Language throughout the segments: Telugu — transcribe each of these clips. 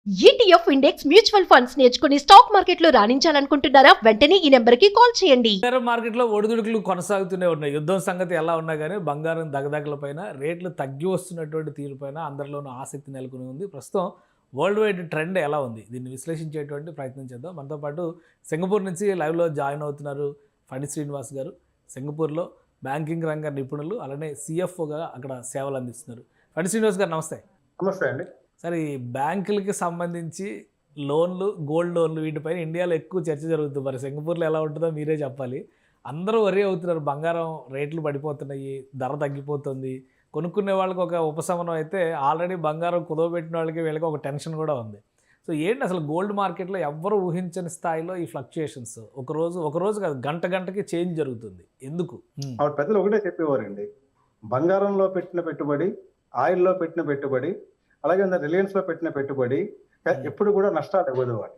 ఈటీఎఫ్ ఇండెక్స్ మ్యూచువల్ ఫండ్స్ నేర్చుకుని స్టాక్ మార్కెట్లో రాణించాలనుకుంటున్నారా? వెంటనే ఈ నెంబర్కి కాల్ చేయండి. బంగారం మార్కెట్లో ఒడిదుడుకులు కొనసాగుతూనే ఉన్నాయి. యుద్ధం సంగతి ఎలా ఉన్నా కానీ బంగారం దగదగల పైన రేట్లు తగ్గి వస్తున్నటువంటి తీరుపైన అందరిలోనూ ఆసక్తి నెలకొని ఉంది. ప్రస్తుతం వరల్డ్ వైడ్ ట్రెండ్ ఎలా ఉంది, దీన్ని విశ్లేషించేటువంటి ప్రయత్నం చేద్దాం. మనతో పాటు సింగపూర్ నుంచి లైవ్లో జాయిన్ అవుతున్నారు ఫణి శ్రీనివాస్ గారు. సింగపూర్లో బ్యాంకింగ్ రంగ నిపుణులు, అలానే సిఎఫ్ఓగా అక్కడ సేవలు అందిస్తున్నారు. ఫణి శ్రీనివాస్ గారు నమస్తే. నమస్తే అండి. సరే, ఈ బ్యాంకులకి సంబంధించి లోన్లు, గోల్డ్ లోన్లు వీటిపైన ఇండియాలో ఎక్కువ చర్చ జరుగుతుంది. మరి సింగపూర్లో ఎలా ఉంటుందో మీరే చెప్పాలి. అందరూ వరీ అవుతున్నారు, బంగారం రేట్లు పడిపోతున్నాయి, ధర తగ్గిపోతుంది. కొనుక్కునే వాళ్ళకి ఒక ఉపశమనం అయితే, ఆల్రెడీ బంగారం కుదవబెట్టిన వాళ్ళకి వీళ్ళకి ఒక టెన్షన్ కూడా ఉంది. సో ఏంటి అసలు గోల్డ్ మార్కెట్లో ఎవ్వరు ఊహించని స్థాయిలో ఈ ఫ్లక్చుయేషన్స్ ఒకరోజు కాదు, గంట గంటకి చేంజ్ జరుగుతుంది. ఎందుకు? ఆవిడ పెద్దలు ఒకటే చెప్పేవారండి, బంగారంలో పెట్టిన పెట్టుబడి, ఆయిల్లో పెట్టిన పెట్టుబడి, అలాగే రిలయన్స్ లో పెట్టిన పెట్టుబడి ఎప్పుడు కూడా నష్టాలు ఇవ్వదు అని.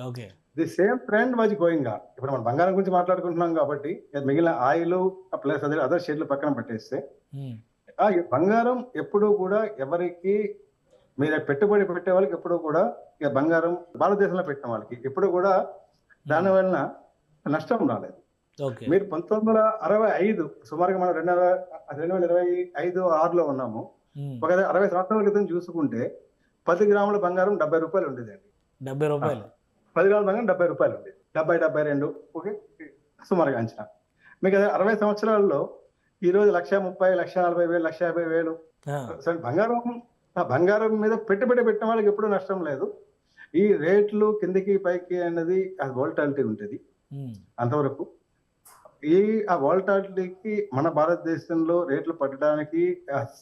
Okay, the same trend was going on. ఇప్పుడు మనం బంగారం గురించి మాట్లాడుకుంటున్నాం కాబట్టి మిగిలిన ఆయిల్ ప్లస్ అదర్ షేర్లు పక్కన పెట్టేస్తే, ఆ బంగారం ఎప్పుడు కూడా ఎవరికి మీరు పెట్టుబడి పెట్టే వాళ్ళకి ఎప్పుడు కూడా బంగారం భారతదేశంలో పెట్టిన వాళ్ళకి ఎప్పుడు కూడా దాని వలన నష్టం రాలేదు. మీరు 1965 సుమారుగా మనం 2025-26లో ఉన్నాము. ఒక 60 సంవత్సరాల క్రితం చూసుకుంటే 10 గ్రాముల బంగారం 70 రూపాయలు ఉండేదండి. 70 రూపాయలు 10 గ్రాముల బంగారం 70 రూపాయలు ఉండేది. 70-72 ఓకే సుమారుగా అంచనా. మీకు అదే 60 సంవత్సరాల్లో ఈరోజు 1,30,000, 1,40,000, 1,50,000 బంగారం మీద పెట్టుబడి పెట్టిన వాళ్ళకి ఎప్పుడూ నష్టం లేదు. ఈ రేట్లు కిందికి పైకి అనేది అది వోల్టాలిటీ ఉంటుంది అంతవరకు. ఆ వోల్టాలిటీకి మన భారతదేశంలో రేట్లు పడడానికి,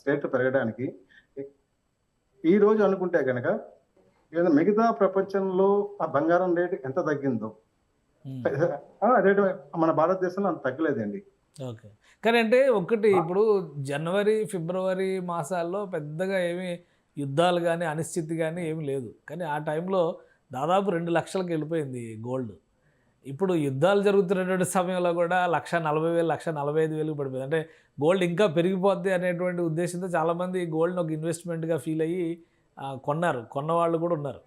రేట్లు పెరగడానికి ఈ రోజు అనుకుంటే కనుక మిగతా ప్రపంచంలో ఆ బంగారం రేటు ఎంత తగ్గిందో రేటు మన భారతదేశంలో అంత తగ్గలేదండి. ఓకే, కానీ అంటే ఒకటి, ఇప్పుడు జనవరి, ఫిబ్రవరి మాసాల్లో పెద్దగా ఏమీ యుద్ధాలు కానీ అనిశ్చితి కానీ ఏమీ లేదు. కానీ ఆ టైంలో దాదాపు 2 లక్షలకు వెళ్ళిపోయింది గోల్డ్. ఇప్పుడు యుద్ధాలు జరుగుతున్నటువంటి సమయంలో కూడా 1,40,000, 1,45,000 పడిపోయింది. అంటే గోల్డ్ ఇంకా పెరిగిపోద్ది అనేటువంటి ఉద్దేశంతో చాలామంది గోల్డ్ని ఒక ఇన్వెస్ట్మెంట్గా ఫీల్ అయ్యి కొన్నవాళ్ళు కూడా ఉన్నారు.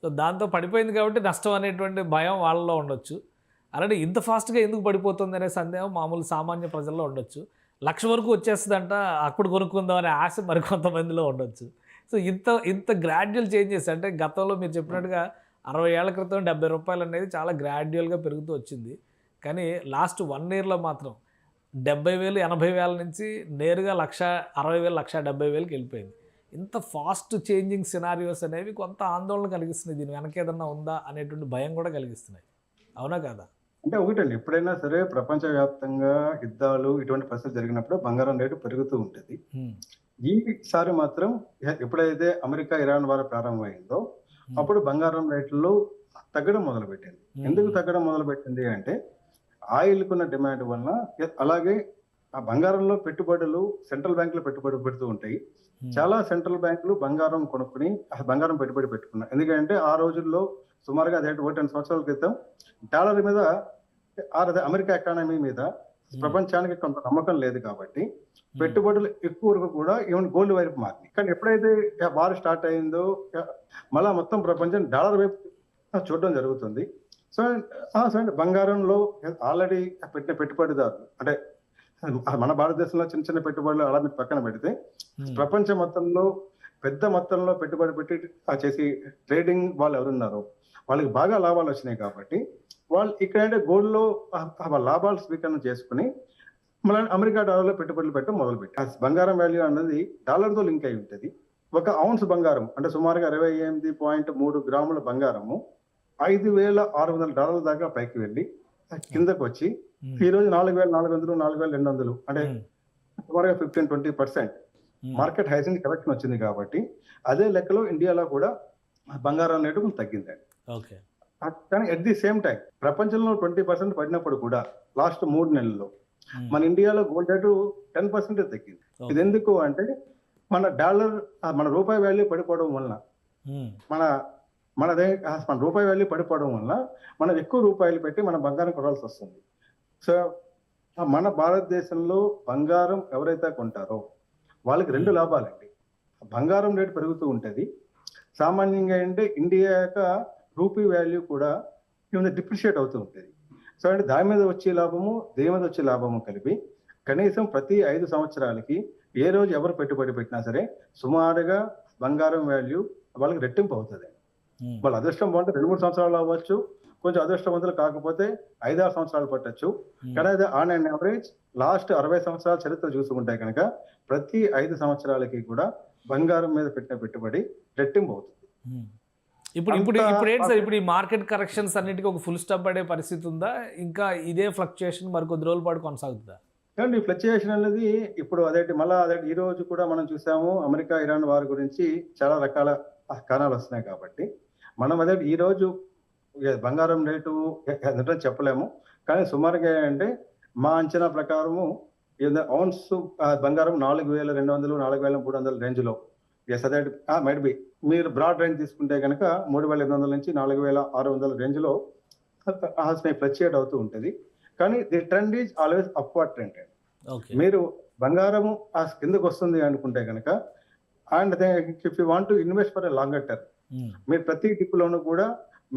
సో దాంతో పడిపోయింది కాబట్టి నష్టం అనేటువంటి భయం వాళ్ళలో ఉండొచ్చు. అలాగే ఇంత ఫాస్ట్గా ఎందుకు పడిపోతుంది అనే సందేహం మామూలు సామాన్య ప్రజల్లో ఉండొచ్చు. 1,00,000 వరకు వచ్చేస్తుందంట, అప్పుడు కొనుక్కుందాం అనే ఆశ మరికొంతమందిలో ఉండొచ్చు. సో ఇంత గ్రాడ్యువల్ చేంజెస్, అంటే గతంలో మీరు చెప్పినట్టుగా 60 ఏళ్ల క్రితం 70 రూపాయలు అనేది చాలా గ్రాడ్యువల్గా పెరుగుతూ వచ్చింది. కానీ లాస్ట్ 1 ఇయర్లో మాత్రం 70,000, 80,000 నుంచి నేరుగా 1,60,000, 1,70,000కి వెళ్ళిపోయింది. ఇంత ఫాస్ట్ చేంజింగ్ సినారియోస్ అనేవి కొంత ఆందోళన కలిగిస్తున్నాయి. దీని వెనక ఏదన్నా ఉందా అనేటువంటి భయం కూడా కలిగిస్తున్నాయి. అవునా కాదా? అంటే ఒకటండి, ఎప్పుడైనా సరే ప్రపంచవ్యాప్తంగా యుద్ధాలు ఇటువంటి పరిస్థితులు జరిగినప్పుడు బంగారం రేటు పెరుగుతూ ఉంటుంది. ఈసారి మాత్రం ఎప్పుడైతే అమెరికా ఇరాన్ వారు ప్రారంభమైందో అప్పుడు బంగారం రేట్లు తగ్గడం మొదలుపెట్టింది. ఎందుకు తగ్గడం మొదలుపెట్టింది అంటే, ఆయిల్కున్న డిమాండ్ వలన, అలాగే ఆ బంగారంలో పెట్టుబడులు సెంట్రల్ బ్యాంకులు పెట్టుబడి పెడుతూ ఉంటాయి. చాలా సెంట్రల్ బ్యాంకులు బంగారం కొనుక్కుని బంగారం పెట్టుబడి పెట్టుకున్నాయి. ఎందుకంటే ఆ రోజుల్లో సుమారుగా 10 సంవత్సరాల క్రితం డాలర్ మీద, అమెరికా ఎకానమీ మీద ప్రపంచానికి కొంత నమ్మకం లేదు కాబట్టి పెట్టుబడులు ఎక్కువ వరకు కూడా ఈవెన్ గోల్డ్ వైపు మారింది. కానీ ఎప్పుడైతే వార్ స్టార్ట్ అయిందో మళ్ళా మొత్తం ప్రపంచం డాలర్ వైపు చూడడం జరుగుతుంది. సో బంగారంలో ఆల్రెడీ పెట్టిన పెట్టుబడిదారులు, అంటే మన భారతదేశంలో చిన్న చిన్న పెట్టుబడులు అలా మీరు పక్కన పెడితే, ప్రపంచం మొత్తంలో పెద్ద మొత్తంలో పెట్టుబడి పెట్టి చేసి ట్రేడింగ్ వాళ్ళు ఎవరున్నారో వాళ్ళకి బాగా లాభాలు వచ్చినాయి కాబట్టి వాళ్ళు ఇక్కడంటే గోల్డ్లో లాభాలు స్వీకరణ చేసుకుని మళ్ళీ అమెరికా డాలర్లో పెట్టుబడులు పెట్టడం మొదలుపెట్టారు. బంగారం వాల్యూ అనేది డాలర్తో లింక్ అయి ఉంటుంది. ఒక ఔన్స్ బంగారం అంటే సుమారుగా 28.3 గ్రాముల బంగారము $5,600 దాకా పైకి వెళ్ళి కిందకు వచ్చి ఈ రోజు 4,400, 4,200, అంటే సుమారుగా 15-20% మార్కెట్ హైసింగ్ కరెక్షన్ వచ్చింది. కాబట్టి అదే లెక్కలో ఇండియాలో కూడా బంగారం రేటు కొంచెం తగ్గిందండి. కానీ అట్ ది సేమ్ టైం ప్రపంచంలో 20% పడినప్పుడు కూడా లాస్ట్ 3 నెలల్లో మన ఇండియాలో గోల్డ్ రేటు 10% తగ్గింది. ఇది ఎందుకు అంటే, మన రూపాయి వాల్యూ పడిపోవడం వలన, మన రూపాయి వాల్యూ పడిపోవడం వలన మనం ఎక్కువ రూపాయలు పెట్టి మన బంగారం కొనాల్సి వస్తుంది. సో మన భారతదేశంలో బంగారం ఎవరైతే కొంటారో వాళ్ళకి 2 లాభాలండి. బంగారం రేటు పెరుగుతూ ఉంటుంది, సామాన్యంగా అంటే ఇండియా యొక్క రూపీ వాల్యూ కూడా ఏమైనా డిప్రిషియేట్ అవుతూ ఉంటుంది. సో అంటే దాని మీద వచ్చే లాభము, దేని మీద వచ్చే లాభము కలిపి కనీసం ప్రతి 5 సంవత్సరాలకి ఏ రోజు ఎవరు పెట్టుబడి పెట్టినా సరే సుమారుగా బంగారం వాల్యూ వాళ్ళకి రెట్టింపు అవుతుంది. వాళ్ళ అదృష్టం బాగుంటే 2-3 సంవత్సరాలు అవ్వచ్చు, కొంచెం అదృష్టవంతులు కాకపోతే 5-6 సంవత్సరాలు పట్టచ్చు. కానీ అది ఆన్ అండ్ యావరేజ్ లాస్ట్ 60 సంవత్సరాల చరిత్ర చూసుకుంటే కనుక ప్రతి 5 సంవత్సరాలకి కూడా బంగారం మీద పెట్టిన పెట్టుబడి రెట్టింపు అవుతుంది. ఇప్పుడు ఇప్పుడు ఇప్పుడు ఏంటి సార్, ఇప్పుడు ఈ మార్కెట్ కరెక్షన్స్ అన్నిటికీ ఒక ఫుల్ స్టాప్ పడే పరిస్థితి ఉందా, ఇంకా ఇదే ఫ్లక్చుయేషన్ మరి కొద్ది రోజుల పాటు కొనసాగుతుందా? కానీ ఈ ఫ్లక్చుయేషన్ అనేది ఇప్పుడు అదే ఈ రోజు కూడా మనం చూసాము, అమెరికా ఇరాన్ వార్ గురించి చాలా రకాల కారణాలు వస్తున్నాయి కాబట్టి మనం ఈ రోజు బంగారం రేటు ఎంత చెప్పలేము. కానీ సుమారుగా అంటే మా అంచనా ప్రకారము ఔన్స్ బంగారం 4,200 4,300 రేంజ్లో మైట్ బి మీరు బ్రాడ్ రేంజ్ తీసుకుంటే కనుక 3,800 నుంచి 4,600 రేంజ్లో ఫ్లక్చుయేట్ అవుతూ ఉంటుంది. కానీ the trend is always upward trend. మీరు బంగారము కిందకు వస్తుంది అనుకుంటే కనుక and if you want to invest for a longer term, మీరు ప్రతి డిప్లోనూ కూడా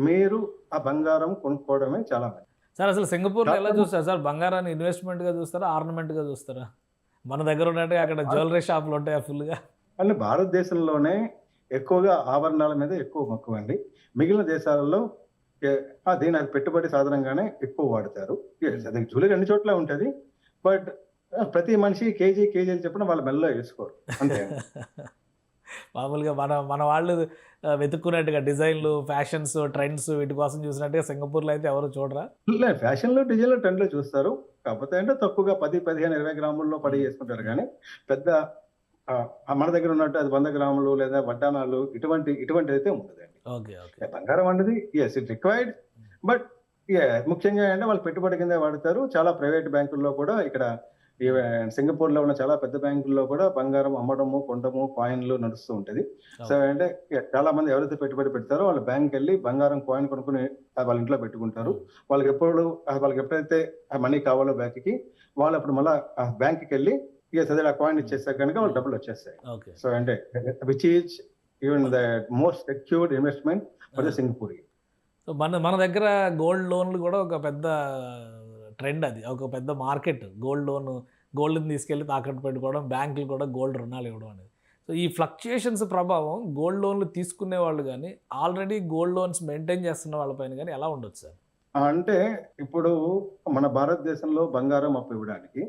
మీరు ఆ బంగారం కొనుక్కోవడమే చాలా మంచిది. సార్ అసలు సింగపూర్లో ఎలా చూస్తారు సార్, బంగారాన్ని ఇన్వెస్ట్మెంట్గా చూస్తారా, ఆర్నమెంట్గా చూస్తారా? మన దగ్గర ఉన్నట్టు అక్కడ జ్యువెలరీ షాపులు ఉంటాయా ఫుల్గా? అంటే భారతదేశంలోనే ఎక్కువగా ఆభరణాల మీద ఎక్కువ మక్కువ అండి. మిగిలిన దేశాలలో దీని అది పెట్టుబడి సాధనంగానే ఎక్కువ వాడతారు. అది జ్యువెలరీ అన్ని చోట్ల ఉంటుంది, బట్ ప్రతి మనిషి కేజీలు చెప్పిన వాళ్ళ మెల్లో వేసుకోరు అంతే. మామూలుగా మన వాళ్ళు వెతుక్కున్నట్టుగా డిజైన్లు, ఫ్యాషన్స్, ట్రెండ్స్ వీటి కోసం చూసినట్టుగా సింగపూర్లో అయితే ఎవరు చూడరా? ఫ్యాషన్లో, డిజైన్లో, ట్రెండ్లో చూస్తారు. కాకపోతే అంటే తక్కువగా 10, 15, 20 గ్రాముల్లో పడి చేసుకుంటారు. కానీ పెద్ద మన దగ్గర ఉన్నట్టు అది 100 గ్రాములు లేదా వడ్డానాలు ఇటువంటి అయితే ఉంటుందండి. బంగారం అనేది ఎస్ ఇట్ రిక్వైర్డ్, బట్ ముఖ్యంగా అంటే వాళ్ళు పెట్టుబడి కింద వాడతారు. చాలా ప్రైవేట్ బ్యాంకుల్లో కూడా ఇక్కడ సింగపూర్ లో ఉన్న చాలా పెద్ద బ్యాంకుల్లో కూడా బంగారం అమ్మడము, కొనడము, కాయిన్లు నడుస్తూ ఉంటది. సో అంటే చాలా మంది ఎవరైతే పెట్టుబడి పెడతారో వాళ్ళు బ్యాంక్ వెళ్ళి బంగారం కాయిన్ కొనుక్కుని వాళ్ళ ఇంట్లో పెట్టుకుంటారు. వాళ్ళకి ఎప్పుడైతే మనీ కావాలో బ్యాంక్కి, వాళ్ళు అప్పుడు మళ్ళీ బ్యాంక్కి వెళ్ళి అదే ఆ కాయిన్ ఇచ్చేస్తారు కనుక వాళ్ళు డబ్బులు వచ్చేస్తాయి. సో అంటే which is even the most secured investment for the Singapore. మన దగ్గర గోల్డ్ లోన్లు కూడా ఒక పెద్ద ట్రెండ్, అది ఒక పెద్ద మార్కెట్. గోల్డ్ని తీసుకెళ్ళి తాకట్టు పెట్టుకోవడం, బ్యాంకులు కూడా గోల్డ్ రుణాలు ఇవ్వడం అనేది. సో ఈ ఫ్లక్చుయేషన్స్ ప్రభావం గోల్డ్ లోన్లు తీసుకునే వాళ్ళు కానీ ఆల్రెడీ గోల్డ్ లోన్స్ మెయింటైన్ చేస్తున్న వాళ్ళపైన కానీ ఎలా ఉండొచ్చు సార్? అంటే ఇప్పుడు మన భారతదేశంలో బంగారం అప్పు ఇవ్వడానికి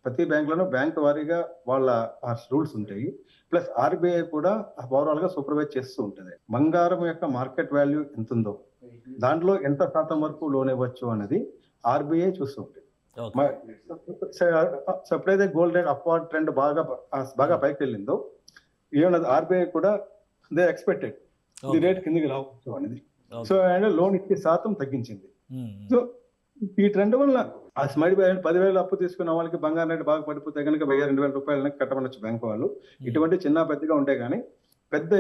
ప్రతి బ్యాంకులోనూ బ్యాంక్ వారీగా వాళ్ళ రూల్స్ ఉంటాయి. ప్లస్ ఆర్బీఐ కూడా ఓవరాల్ గా సూపర్వైజ్ చేస్తూ ఉంటుంది. బంగారం యొక్క మార్కెట్ వాల్యూ ఎంత ఉందో దాంట్లో ఎంత శాతం వరకు లోన్ ఇవ్వచ్చు అనేది ఆర్బీఐ చూస్తూ ఉంటుంది. ఎప్పుడైతే గోల్డ్ రేట్ అప్వార్డ్ ట్రెండ్ బాగా పైకి వెళ్ళిందో ఏమన్నది ఆర్బీఐ కూడా దే ఎక్స్పెక్టెడ్ ది రేట్ కిందికి రావచ్చు అనేది. సో అండ్ లోన్ ఇచ్చే శాతం తగ్గించింది. సో ఈ ట్రెండ్ వల్ల 10,000 అప్పు తీసుకున్న వాళ్ళకి బంగారం రేటు బాగా పడిపోతే కనుక 1,000-2,000 రూపాయలు కట్టమనొచ్చు బ్యాంకు వాళ్ళు. ఇటువంటి చిన్న పెద్దగా ఉంటాయి. కానీ పెద్ద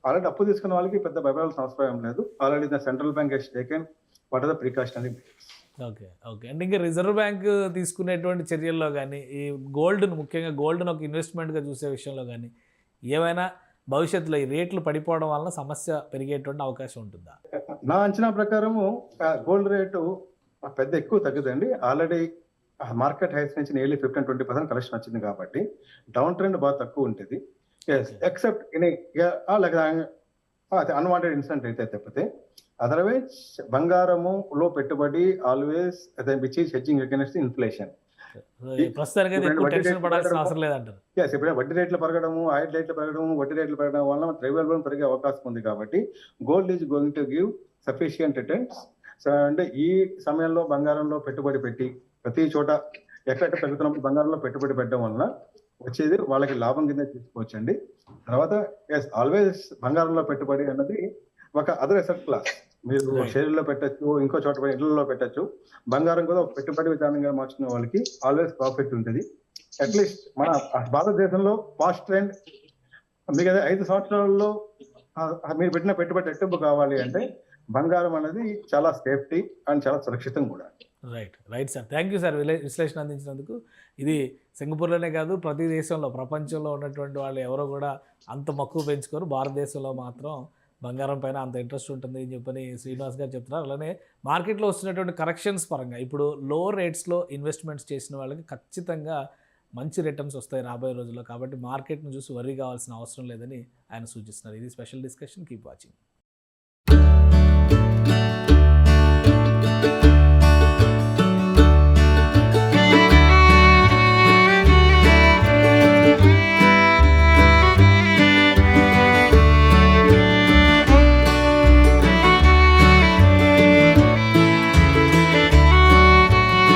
ఆల్రెడీ అప్పు తీసుకున్న వాళ్ళకి పెద్ద భయపడాల్సిన అవసరం లేదు. Already the central bank has taken what are the precautionary measures. Okay అంటే ఇంకా రిజర్వ్ బ్యాంక్ తీసుకునేటువంటి చర్యల్లో కానీ ఈ గోల్డ్ను, ముఖ్యంగా గోల్డ్ను ఒక ఇన్వెస్ట్మెంట్గా చూసే విషయంలో కానీ ఏమైనా భవిష్యత్తులో ఈ రేట్లు పడిపోవడం వలన సమస్య పెరిగేటువంటి అవకాశం ఉంటుందా? నా అంచనా ప్రకారము గోల్డ్ రేటు పెద్ద ఎక్కువ తగ్గదండి. ఆల్రెడీ మార్కెట్ హైస్ నుంచి నియర్లీ 15-20% కలెక్షన్ వచ్చింది కాబట్టి డౌన్ ట్రెండ్ బాగా తక్కువ ఉంటుంది. ఎక్సెప్ట్ అన్వాంటెడ్ ఇన్సిడెంట్ అయితే తప్పితే అదర్వైజ్ బంగారములో పెట్టుబడి always which is hedging against inflation. ఇప్పుడు వడ్డీ రేట్లు పెరగడము, ఆయిల్ రేట్లు పెరగడము, వడ్డీ రేట్లు పెరగడం వల్ల ద్రవ్యోల్బణం లోన్ పెరిగే అవకాశం ఉంది. కాబట్టి gold is going to give sufficient returns. So అంటే ఈ సమయంలో బంగారంలో పెట్టుబడి పెట్టి ప్రతి చోట ఎక్కడెక్కడ పెరుగుతున్నప్పుడు బంగారంలో పెట్టుబడి పెట్టడం వలన వచ్చేది వాళ్ళకి లాభం కింద తీసుకోవచ్చండి. తర్వాత ఆల్వేస్ బంగారంలో పెట్టుబడి అన్నది ఒక అదర్ అసెట్ క్లాస్. మీరు షేర్లో పెట్టచ్చు, ఇంకో చోట ఇళ్లలో పెట్టచ్చు. బంగారం కూడా ఒక పెట్టుబడి విధానంగా మార్చుకునే వాళ్ళకి ఆల్వేస్ ప్రాఫిట్ ఉంటుంది. అట్లీస్ట్ మన భారతదేశంలో పాస్ట్ ట్రెండ్ మీకు 5 సంవత్సరాలలో మీరు పెట్టిన పెట్టుబడి రెట్టింపు కావాలి అంటే బంగారం అనేది చాలా సేఫ్టీ అండ్ చాలా సురక్షితం కూడా. Right sir, thank you sir విశ్లేషణ అందించినందుకు. ఇది సింగపూర్లోనే కాదు ప్రతి దేశంలో ప్రపంచంలో ఉన్నటువంటి వాళ్ళు ఎవరో కూడా అంత మక్కువ పెంచుకోరు. భారతదేశంలో మాత్రం బంగారం పైన అంత ఇంట్రెస్ట్ ఉంటుంది అని చెప్పని శ్రీనివాస్ గారు చెప్తున్నారు. అలానే మార్కెట్లో వస్తున్నటువంటి కరెక్షన్స్ పరంగా ఇప్పుడు లో రేట్స్లో ఇన్వెస్ట్మెంట్స్ చేసిన వాళ్ళకి ఖచ్చితంగా మంచి రిటర్న్స్ వస్తాయి రాబోయే రోజుల్లో. కాబట్టి మార్కెట్ను చూసి వర్రీ కావాల్సిన అవసరం లేదని ఆయన సూచిస్తున్నారు. ఇది స్పెషల్ డిస్కషన్. Keep watching.